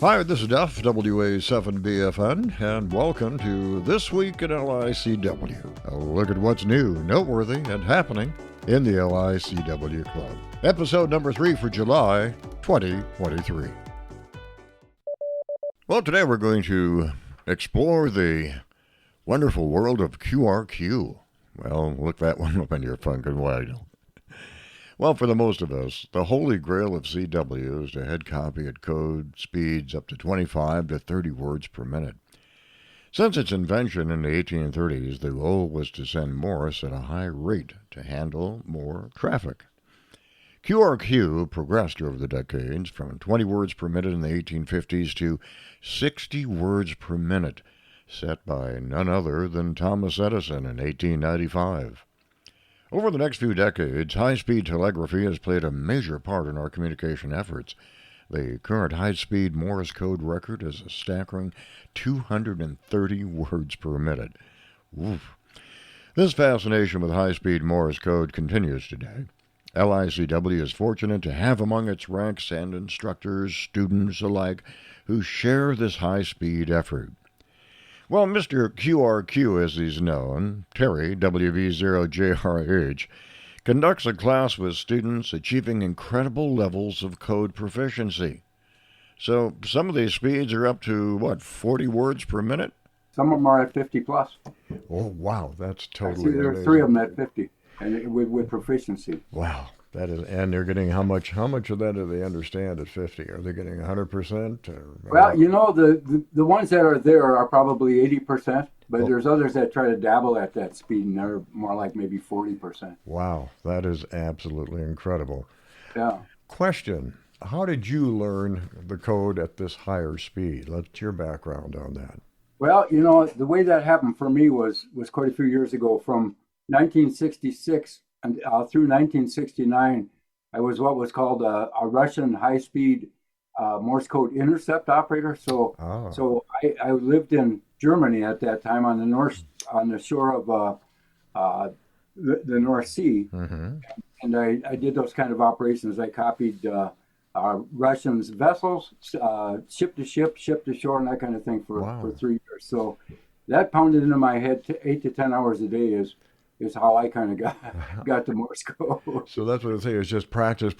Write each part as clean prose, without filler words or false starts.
Hi, this is Duff, WA7BFN, and welcome to This Week at LICW. A look at what's new, noteworthy, and happening in the LICW Club. Episode number 3 for July 2023. Well, today we're going to explore the wonderful world of QRQ. Well, look that one up in your funkin' waggle. Well, for the most of us, the holy grail of CW is to head copy at code speeds up to 25 to 30 words per minute. Since its invention in the 1830s, the goal was to send Morse at a high rate to handle more traffic. QRQ progressed over the decades from 20 words per minute in the 1850s to 60 words per minute, set by none other than Thomas Edison in 1895. Over the next few decades, high-speed telegraphy has played a major part in our communication efforts. The current high-speed Morse code record is a staggering 230 words per minute. Oof. This fascination with high-speed Morse code continues today. LICW is fortunate to have among its ranks and instructors, students alike, who share this high-speed effort. Well, Mr. QRQ, as he's known, Terry WB0JRH, conducts a class with students achieving incredible levels of code proficiency. So some of these speeds are up to, 40 words per minute? Some of them are at 50 plus. Oh, wow, that's totally there are amazing. 3 of them at 50, and with proficiency. Wow, that is, and they're getting how much of that do they understand at 50? Are they getting 100%? Well, the ones that are there are probably 80%, but there's others that try to dabble at that speed, and they're more like maybe 40%. Wow, that is absolutely incredible. Yeah. Question, how did you learn the code at this higher speed? What's your background on that? Well, the way that happened for me was quite a few years ago. From 1966 and through 1969, I was what was called a Russian high-speed Morse code intercept operator. So I lived in Germany at that time on the shore of the North Sea, and I did those kind of operations. I copied Russians' vessels, ship to ship, ship to shore, and that kind of thing for 3 years. So that pounded into my head 8 to 10 hours a day is how I kind of got to Morse code. So that's what I say. It's just practice,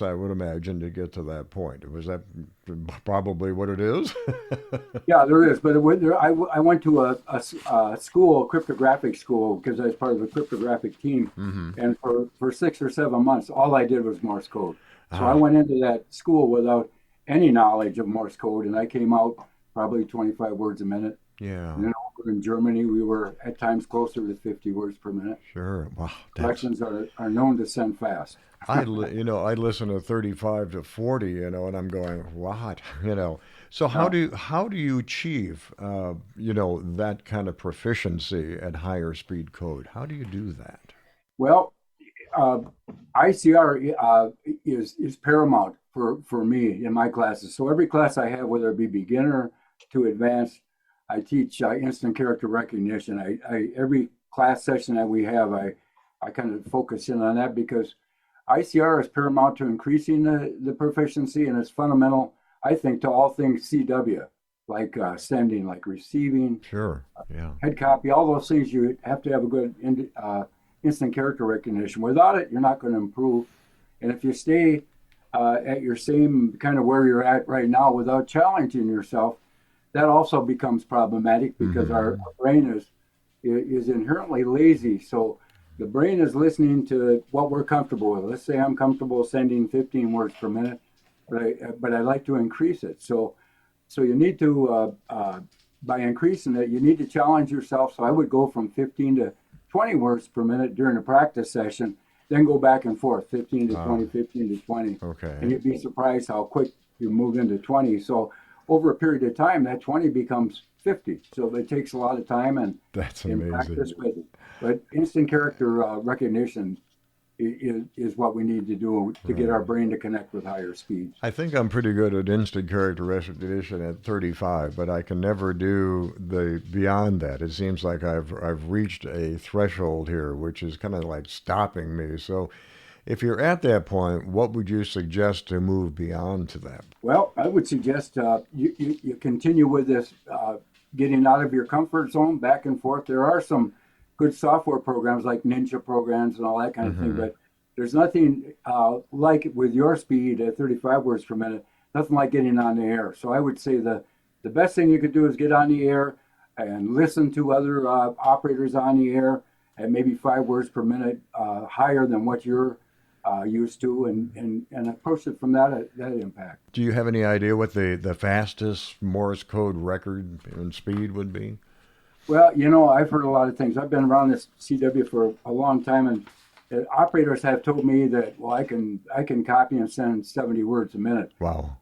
I would imagine, to get to that point. Was that probably what it is? Yeah, there is. But I went to a school, a cryptographic school, because I was part of a cryptographic team. And for 6 or 7 months, all I did was Morse code. So I went into that school without any knowledge of Morse code, and I came out probably 25 words a minute. Yeah. And then over in Germany, we were at times closer to 50 words per minute. Sure. Wow. Russians are known to send fast. I listen to 35 to 40, and I'm going, what? So how do you achieve, that kind of proficiency at higher speed code? How do you do that? Well, ICR is paramount for me in my classes. So every class I have, whether it be beginner to advanced, I teach instant character recognition. Every class session that we have, I kind of focus in on that because ICR is paramount to increasing the proficiency, and it's fundamental, I think, to all things CW, like sending, like receiving. Sure. Yeah. HeadCopy, all those things. You have to have a good instant character recognition. Without it, you're not going to improve. And if you stay at your same kind of where you're at right now without challenging yourself, that also becomes problematic because our brain is inherently lazy. So the brain is listening to what we're comfortable with. Let's say I'm comfortable sending 15 words per minute, but I like to increase it. So you need to, by increasing it, you need to challenge yourself. So I would go from 15 to 20 words per minute during a practice session, then go back and forth, 15 to 20, 15 to 20. Okay. And you'd be surprised how quick you move into 20. So over a period of time, that 20 becomes 50. So it takes a lot of time and that's amazing. Practice with it. But instant character recognition is what we need to do to get our brain to connect with higher speeds. I think I'm pretty good at instant character recognition at 35, but I can never do the beyond that. It seems like I've reached a threshold here, which is kind of like stopping me. So If you're at that point, what would you suggest to move beyond to that? Well, I would suggest you continue with this, getting out of your comfort zone, back and forth. There are some good software programs like Ninja programs and all that kind of thing, but there's nothing like with your speed at 35 words per minute, nothing like getting on the air. So I would say the best thing you could do is get on the air and listen to other operators on the air at maybe 5 words per minute higher than what you're used to, and approach it from that impact. Do you have any idea what the fastest Morse code record and speed would be? Well, I've heard a lot of things. I've been around this CW for a long time, and operators have told me that, well, I can copy and send 70 words a minute. Wow.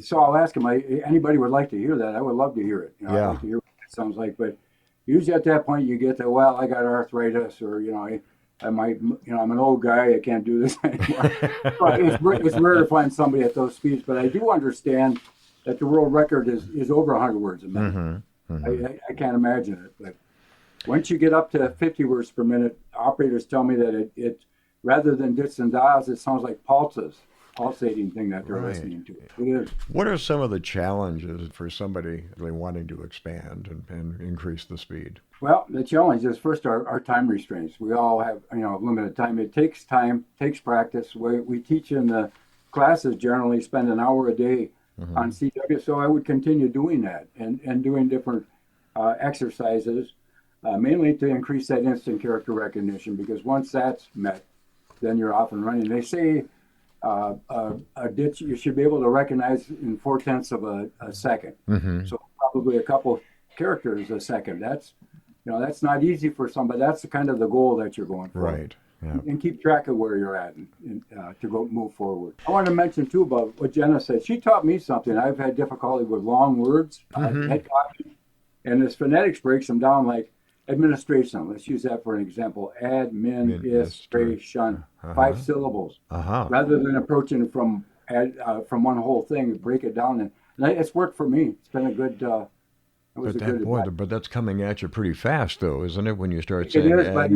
So I'll ask them, anybody would like to hear that? I would love to hear it. I'd like to hear what it sounds like. But usually at that point you get to, well, I got arthritis, or, I might, I'm an old guy, I can't do this anymore. But it's rare to find somebody at those speeds. But I do understand that the world record is over 100 words a minute. I can't imagine it. But once you get up to 50 words per minute, operators tell me that it rather than dits and dials, it sounds like pulsating thing that they're listening to. It is. What are some of the challenges for somebody really wanting to expand and increase the speed? Well, the challenge is first our time restraints. We all have limited time. It takes time, takes practice. We teach in the classes generally spend an hour a day on CW, so I would continue doing that and doing different exercises, mainly to increase that instant character recognition, because once that's met, then you're off and running. They say a ditch you should be able to recognize in 4/10 of a second. So probably a couple characters a second. That's not easy for somebody. That's the kind of the goal that you're going for. Right. Yeah. And keep track of where you're at and to move forward. I want to mention too about what Jenna said. She taught me something. I've had difficulty with long words, HeadCopy, and this phonetics breaks them down like administration. Let's use that for an example. Administration, 5 syllables, rather than approaching it from one whole thing. Break it down, and it's worked for me. It's been a good. But that's coming at you pretty fast, though, isn't it? When you start saying it is, but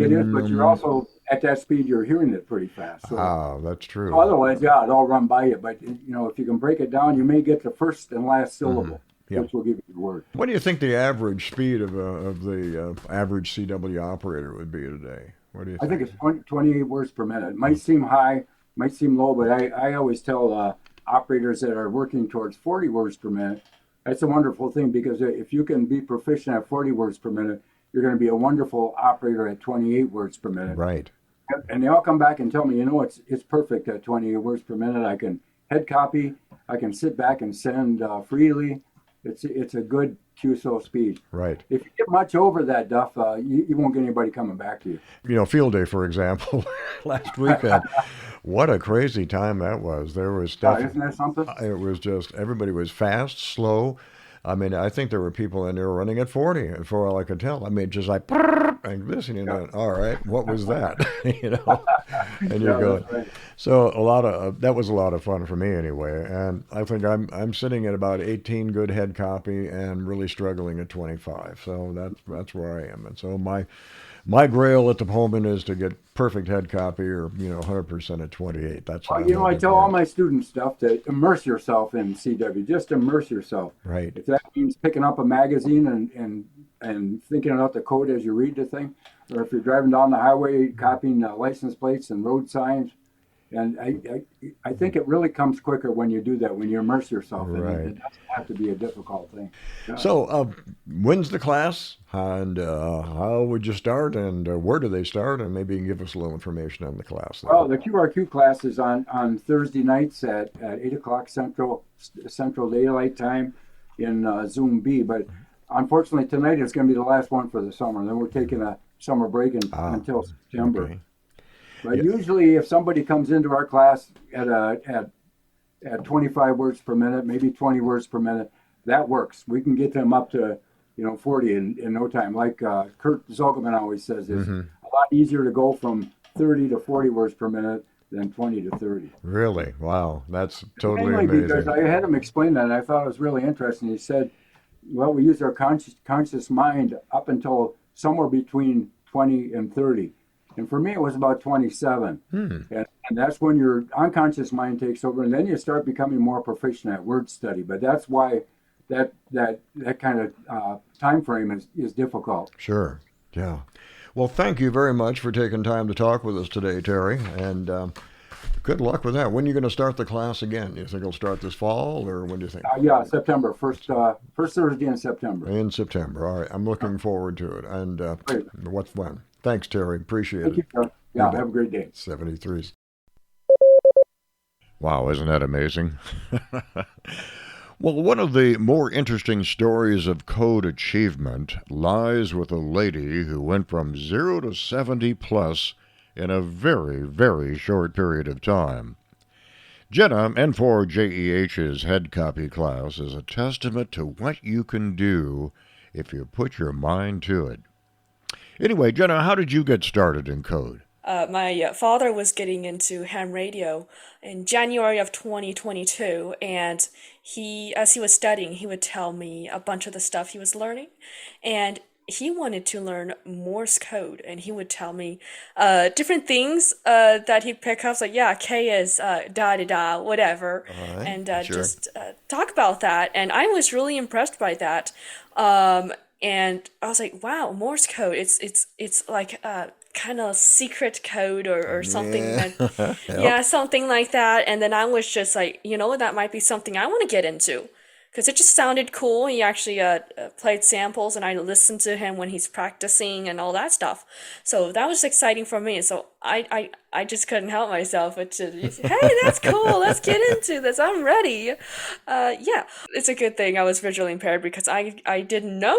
you're also at that speed. You're hearing it pretty fast. So, that's true. So otherwise, it'll run by you. But if you can break it down, you may get the first and last syllable, which will give you the word. What do you think the average speed of the average CW operator would be today? What do you think? I think it's 28 words per minute. It might seem high, might seem low, but I always tell operators that are working towards 40 words per minute. That's a wonderful thing, because if you can be proficient at 40 words per minute, you're going to be a wonderful operator at 28 words per minute. Right. And they all come back and tell me, it's perfect at 28 words per minute. I can HeadCopy. I can sit back and send freely. It's a good QSO speed. Right. If you get much over that, Duff, you won't get anybody coming back to you. Field day, for example, last weekend. What a crazy time that was. There was stuff. Isn't that something? It was just, everybody was fast, slow. I mean, I think there were people in there running at 40, for all I could tell. I mean, just like this, and all right, what was that? And you're going. Right. So that was a lot of fun for me anyway. And I think I'm sitting at about 18 good HeadCopy and really struggling at 25. So that's where I am. And so my grail at the moment is to get perfect HeadCopy, or 100% at 28. That's what I tell all my students stuff to immerse yourself in CW. Just immerse yourself. Right. If that means picking up a magazine and thinking about the code as you read the thing, or if you're driving down the highway copying license plates and road signs, and I think it really comes quicker when you do that, when you immerse yourself in it. It doesn't have to be a difficult thing. So when's the class, and how would you start, and where do they start, and maybe you can give us a little information on the class. Well, the QRQ class is on Thursday nights at 8 o'clock Central Daylight Time in Zoom B, but unfortunately tonight is going to be the last one for the summer. Then we're taking a summer break until September. Okay. But usually, if somebody comes into our class at 25 words per minute, maybe 20 words per minute, that works. We can get them up to 40 in no time. Like Kurt Zolgerman always says, it's a lot easier to go from 30 to 40 words per minute than 20 to 30. Really? Wow, that's totally amazing. Because I had him explain that, and I thought it was really interesting. He said, well, we use our conscious mind up until somewhere between 20 and 30. And for me, it was about 27. Hmm. And that's when your unconscious mind takes over, and then you start becoming more proficient at word study. But that's why that kind of time frame is difficult. Sure. Yeah. Well, thank you very much for taking time to talk with us today, Terry. And good luck with that. When are you going to start the class again? Do you think it'll start this fall, or when do you think? Yeah, September, first Thursday in September. In September. All right. I'm looking forward to it. And Great. what's when? Thanks, Terry. Appreciate Thank it. you, Chuck. Yeah, have a great day. 73s. Wow, isn't that amazing? Well, one of the more interesting stories of code achievement lies with a lady who went from 0 to 70 plus in a very, very short period of time. Jenna N4JEH's HeadCopy class is a testament to what you can do if you put your mind to it. Anyway, Jenna, how did you get started in code? My father was getting into ham radio in January of 2022, and as he was studying, he would tell me a bunch of the stuff he was learning, and he wanted to learn Morse code, and he would tell me different things that he'd pick up, like, yeah, K is da da da, whatever, All right, and sure. just talk about that, and I was really impressed by that. And I was like, wow, Morse code, it's like kind of secret code or something that, yeah, something like that. And then I was just like, that might be something I want to get into because it just sounded cool. He actually played samples, and I listened to him when he's practicing and all that stuff. So that was exciting for me. So I just couldn't help myself but to, hey, that's cool. Let's get into this. I'm ready. Yeah, it's a good thing I was visually impaired because I didn't know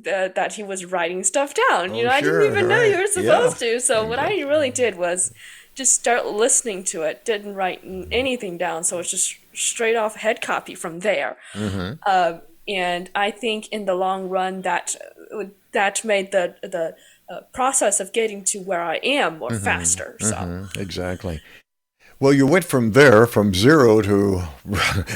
that he was writing stuff down. Oh, I didn't sure, even know right. you were supposed Yeah, to. So what I really did was just start listening to it. Didn't write anything down. So it's just straight off head copy from there. And I think in the long run that made the process of getting to where I am more faster. So exactly. Well, you went from there, from 0 to,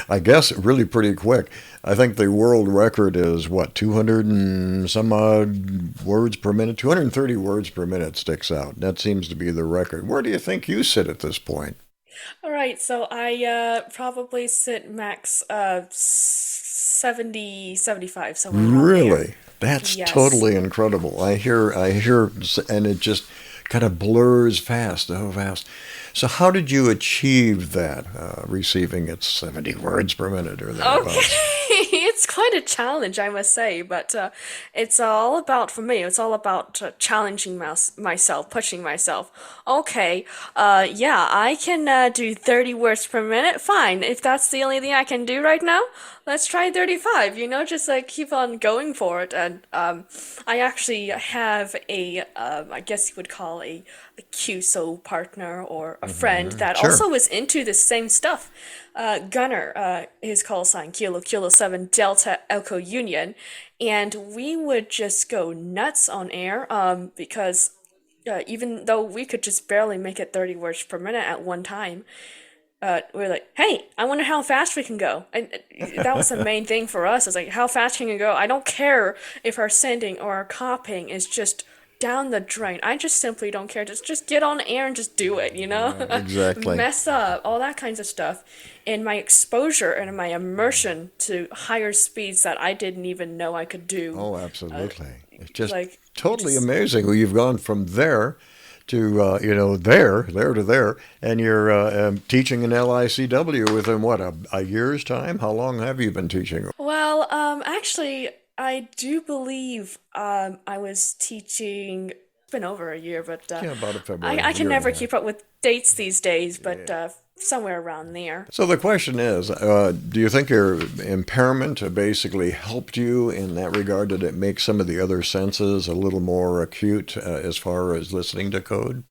I guess, really pretty quick. I think the world record is, 200 and some odd words per minute? 230 words per minute sticks out. That seems to be the record. Where do you think you sit at this point? all right, so I probably sit max 70, 75, somewhere around there. Really? That's Yes. totally incredible. I hear, and it just kind of blurs fast, so fast. So how did you achieve that, receiving its 70 words per minute or thereabouts? Okay, it's quite a challenge, I must say, but it's all about, for me, it's all about challenging myself, pushing myself. Okay, yeah, I can do 30 words per minute, fine. If that's the only thing I can do right now, let's try 35, just like keep on going for it. And I actually have I guess you would call a QSO partner or a friend that Sure. also is into the same stuff. Gunner, his call sign Kilo 7 Delta Echo Union, and we would just go nuts on air because even though we could just barely make it 30 words per minute at one time, we're like, hey, I wonder how fast we can go. And that was the main thing for us. Is like, how fast can you go? I don't care if our sending or our copying is just down the drain. I just simply don't care. Just get on air and just do it, Exactly. Mess up, all that kinds of stuff. And my exposure and my immersion to higher speeds that I didn't even know I could do. Oh, absolutely. It's just like, totally just- amazing. Well, you've gone from there to, there to there, and you're teaching in LICW within, a year's time? How long have you been teaching? Well, actually, I do believe I was teaching. It's been over a year, but Yeah, about a February. I year can and a never half. keep up with dates these days, but somewhere around there. So the question is, do you think your impairment basically helped you in that regard? Did it make some of the other senses a little more acute as far as listening to code?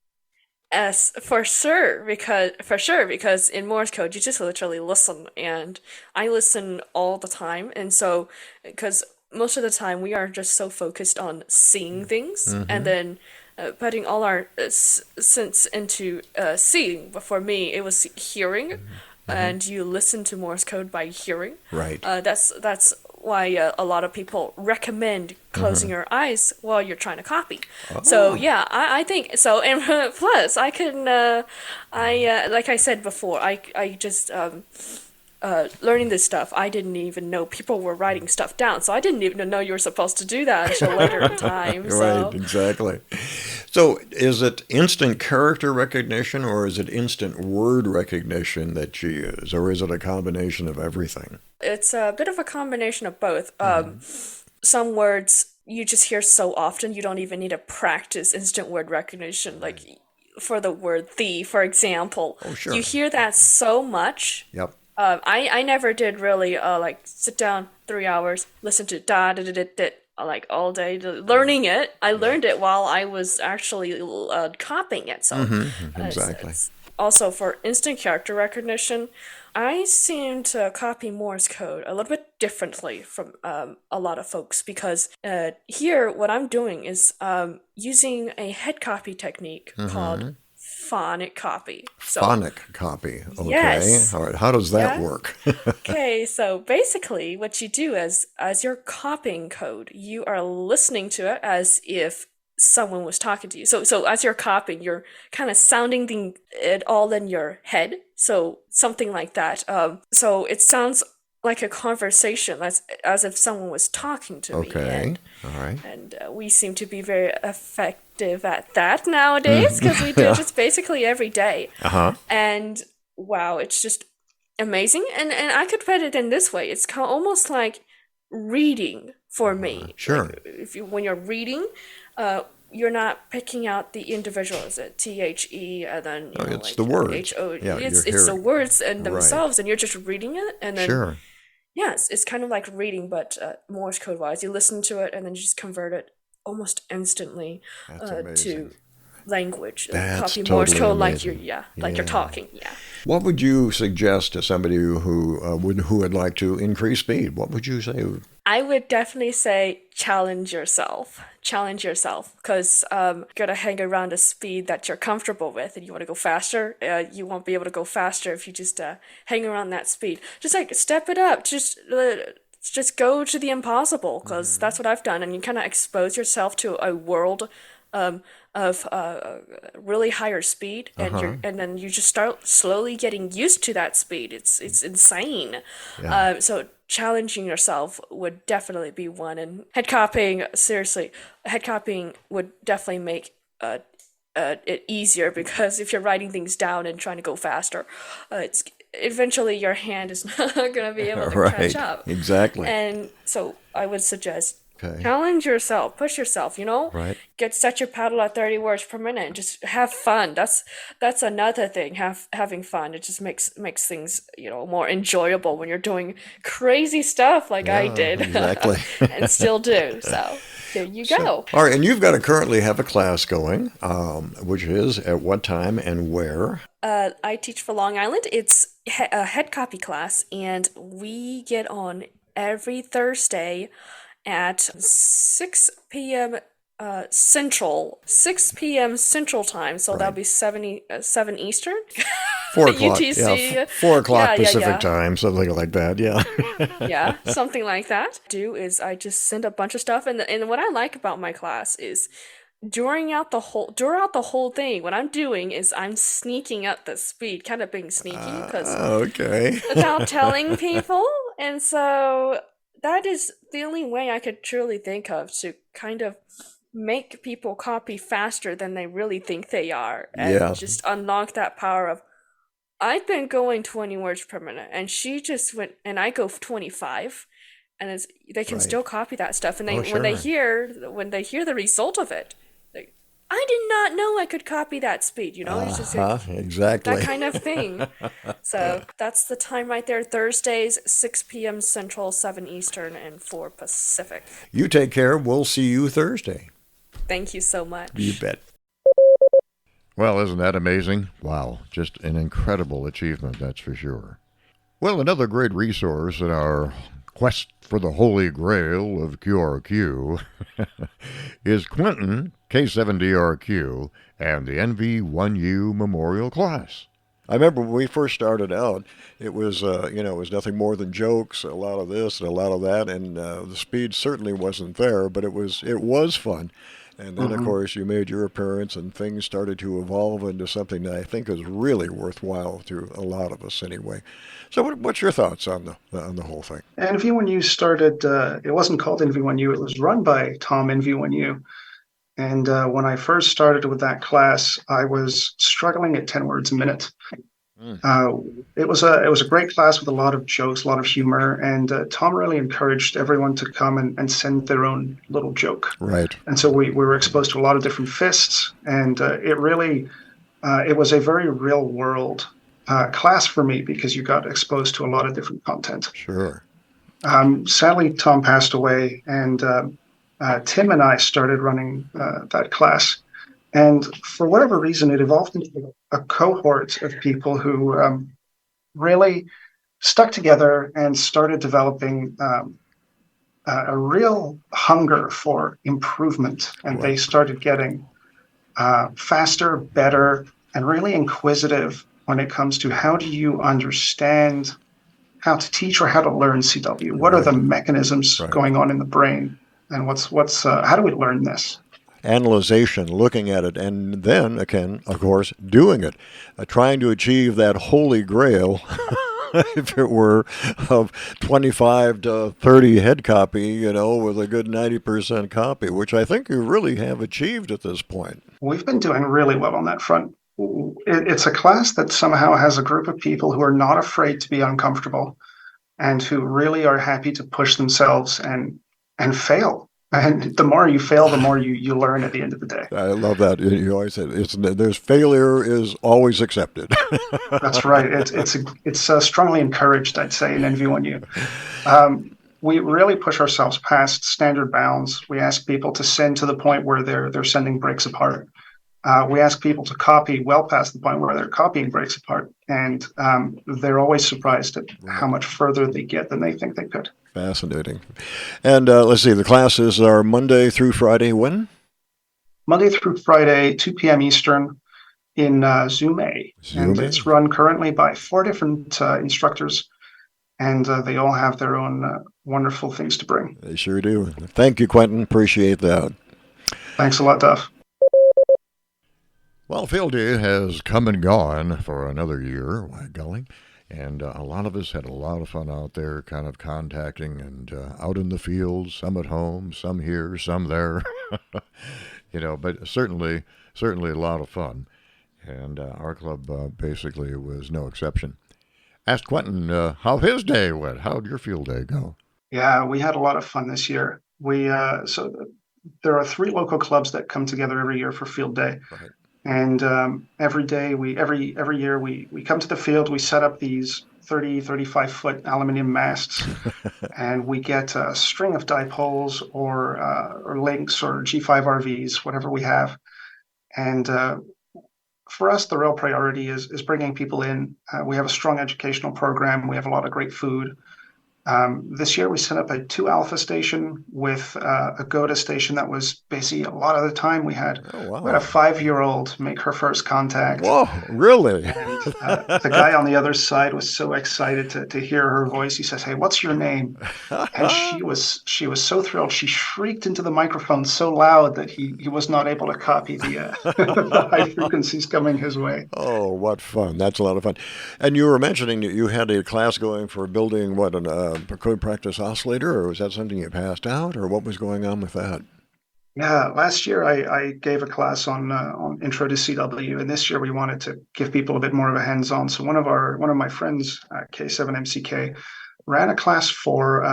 Yes, for sure, because in Morse code you just literally listen, and I listen all the time, and so because most of the time we are just so focused on seeing things and then putting all our sense into seeing. But for me, it was hearing, and you listen to Morse code by hearing. Right. That's a lot of people recommend closing your eyes while you're trying to copy. So yeah, I think so. And plus, I can, like I said before, I just learning this stuff. I didn't even know people were writing stuff down, so I didn't even know you were supposed to do that until later in time. So. Right, exactly. So is it instant character recognition or is it instant word recognition that you use, or is it a combination of everything? It's a bit of a combination of both. Some words you just hear so often, you don't even need to practice instant word recognition. Like for the word "the," for example, Sure. you hear that so much. Yep. I never did really like sit down 3 hours, listen to da da da da da like all day learning it. I learned it while I was actually copying it. So Exactly. it's also for instant character recognition, I seem to copy Morse code a little bit differently from a lot of folks because here what I'm doing is using a head copy technique called phonic copy. So, Phonic copy. Okay. Yes. All right. How does that Yeah. work? okay, so basically what you do is as you're copying code, you are listening to it as if someone was talking to you. So as you're copying, you're kind of sounding it all in your head. So something like that. So it sounds like a conversation, as if someone was talking to me. Okay. All right. And we seem to be very effective at that nowadays because we do it just basically every day. And wow, it's just amazing. And I could put it in this way: it's almost like reading for me. Sure. Like when you're reading, you're not picking out the individual. Is it THE and then it's like the word. HO? Yeah, it's you're the hearing. words and themselves, and you're just reading it, and then. Sure. Yes, it's kind of like reading, but Morse code wise. You listen to it and then you just convert it almost instantly That's to amazing. language. That's Copy Morse totally code like amazing. you're talking. Yeah. What would you suggest to somebody who would like to increase speed? What would you say? I would definitely say challenge yourself. Challenge yourself because you gotta hang around a speed that you're comfortable with, and you want to go faster. You won't be able to go faster if you just hang around that speed. Just like step it up. Just go to the impossible because that's what I've done, and you kind of expose yourself to a world of really higher speed, and then you just start slowly getting used to that speed. It's insane. Yeah. So challenging yourself would definitely be one. And head copying, seriously, head copying would definitely make it easier because if you're writing things down and trying to go faster, it's eventually your hand is not going to be able to Right. catch up. Exactly. And so I would suggest Okay. challenge yourself, push yourself, Right. set your paddle at 30 words per minute and just have fun. That's another thing, having fun. It just makes things, more enjoyable when you're doing crazy stuff like I Yeah, did exactly. and still do. So there you go. All right, and you've got to currently have a class going, which is at what time and where? I teach for Long Island. It's a head copy class, and we get on every Thursday at 6 p.m. Central, 6 p.m. Central time. So that'll be 7 Eastern. 4 o'clock. UTC. Yeah, 4 o'clock Yeah, Pacific time, something like that. Yeah. Yeah, something like that. Is I just send a bunch of stuff, and what I like about my class is throughout the whole thing, what I'm doing is I'm sneaking up the speed, kind of being sneaky because Okay. without telling people, and so that is the only way I could truly think of to kind of make people copy faster than they really think they are, and just unlock that power of. I've been going 20 words per minute, and she just went, and I go 25, and they can still copy that stuff, and when they hear the result of it, I did not know I could copy that speed. It's just exactly. that kind of thing. So that's the time right there. Thursdays, 6 p.m. Central, 7 Eastern, and 4 Pacific. You take care. We'll see you Thursday. Thank you so much. You bet. Well, isn't that amazing? Wow, just an incredible achievement, that's for sure. Well, another great resource in our quest for the Holy Grail of QRQ is Quentin, K7DRQ, and the NV1U Memorial Class. I remember when we first started out, it was it was nothing more than jokes, a lot of this and a lot of that, and the speed certainly wasn't there, but it was fun. And then, of Hmm. course, you made your appearance, and things started to evolve into something that I think is really worthwhile to a lot of us, anyway. So, what's your thoughts on the whole thing? And V1U started, it wasn't called NV1U, it was run by Tom in V1U. And when I first started with that class, I was struggling at 10 words a minute. Mm, Uh, it was a great class with a lot of jokes, a lot of humor, and Tom really encouraged everyone to come and send their own little joke. right. And so we were exposed to a lot of different fists, and it was a very real world class for me because you got exposed to a lot of different content. Sure. Sadly, Tom passed away, and Tim and I started running that class. And for whatever reason, it evolved into a cohort of people who really stuck together and started developing a real hunger for improvement. And they Right. started getting faster, better, and really inquisitive when it comes to how do you understand how to teach or how to learn CW? What are the Right. mechanisms Right. going on in the brain? And what's how do we learn this? Analyzation, looking at it, and then, again, of course, doing it, trying to achieve that holy grail, if it were, of 25 to 30 head copy, with a good 90% copy, which I think you really have achieved at this point. We've been doing really well on that front. It's a class that somehow has a group of people who are not afraid to be uncomfortable and who really are happy to push themselves and fail. And the more you fail, the more you learn at the end of the day. I love that. You always said there's failure is always accepted. That's right. It's strongly encouraged, I'd say, in NV1U. We really push ourselves past standard bounds. We ask people to send to the point where they're sending breaks apart. We ask people to copy well past the point where they're copying breaks apart, and they're always surprised at how Right. much further they get than they think they could. Fascinating. And let's see, the classes are Monday through Friday. When? Monday through Friday, 2 p.m. Eastern in Zoom A, and Zoom it's in. run currently by 4 different instructors, and they all have their own wonderful things to bring. They sure do. Thank you, Quentin. Appreciate that. Thanks a lot, Duff. Well, Field Day has come and gone for another year, by golly. And a lot of us had a lot of fun out there, kind of contacting and out in the fields, some at home, some here, some there. But certainly a lot of fun. And our club basically was no exception. Asked Quentin how his day went. How'd your field day go? Yeah, we had a lot of fun this year. There are 3 local clubs that come together every year for Field Day. Right. And every year we come to the field, we set up these 35-foot aluminum masts, and we get a string of dipoles or links or G5 RVs, whatever we have. And for us, the real priority is bringing people in. We have a strong educational program. We have a lot of great food. This year we set up a 2 alpha station with a GOTA station that was busy a lot of the time. Oh, We had a wow. 5-year-old make her first contact. Whoa, really? And the guy on the other side was so excited to hear her voice. He says, "Hey, what's your name?" And she was so thrilled. She shrieked into the microphone so loud that he was not able to copy the the high frequencies coming his way. Oh, what fun. That's a lot of fun. And you were mentioning that you had a class going for building, what, a code practice oscillator, or was that something you passed out, or what was going on with that? Yeah, last year I gave a class on Intro to CW, and this year we wanted to give people a bit more of a hands-on. So one of my friends, K7MCK, ran a class for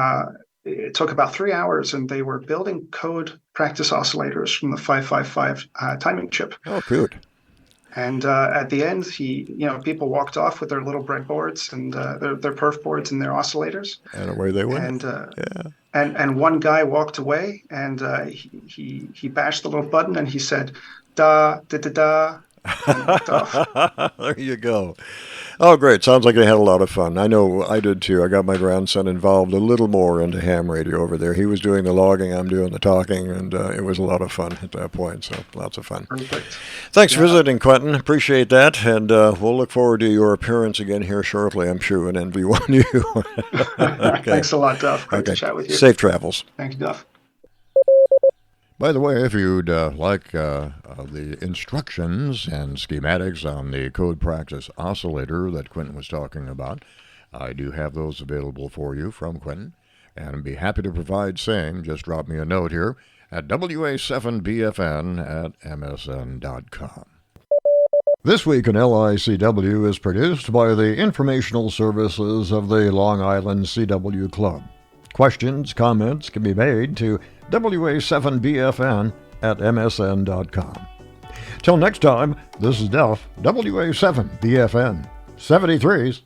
it took about 3 hours, and they were building code practice oscillators from the 555 timing chip. Oh, good. And at the end, people walked off with their little breadboards and their perf boards and their oscillators, And away they went. and Yeah. and one guy walked away, and he bashed the little button, and he said, "Da da da da," Duff. There you go. Oh, great. Sounds like they had a lot of fun. I know I did too. I got my grandson involved a little more into ham radio over there. He was doing the logging, I'm doing the talking, and it was a lot of fun at that point. So lots of fun. Perfect. Thanks for visiting, Quentin. Appreciate that. And we'll look forward to your appearance again here shortly, I'm sure, in NV1U. Okay. Thanks a lot, Duff. Great to chat with you. Safe travels. Thank you, Duff. By the way, if you'd like the instructions and schematics on the Code Practice Oscillator that Quentin was talking about, I do have those available for you from Quentin, and I'd be happy to provide same. Just drop me a note here at wa7bfn@msn.com. This Week in LICW is produced by the Informational Services of the Long Island CW Club. Questions, comments can be made to wa7bfn@msn.com. Till next time, this is Duff, WA7BFN 73's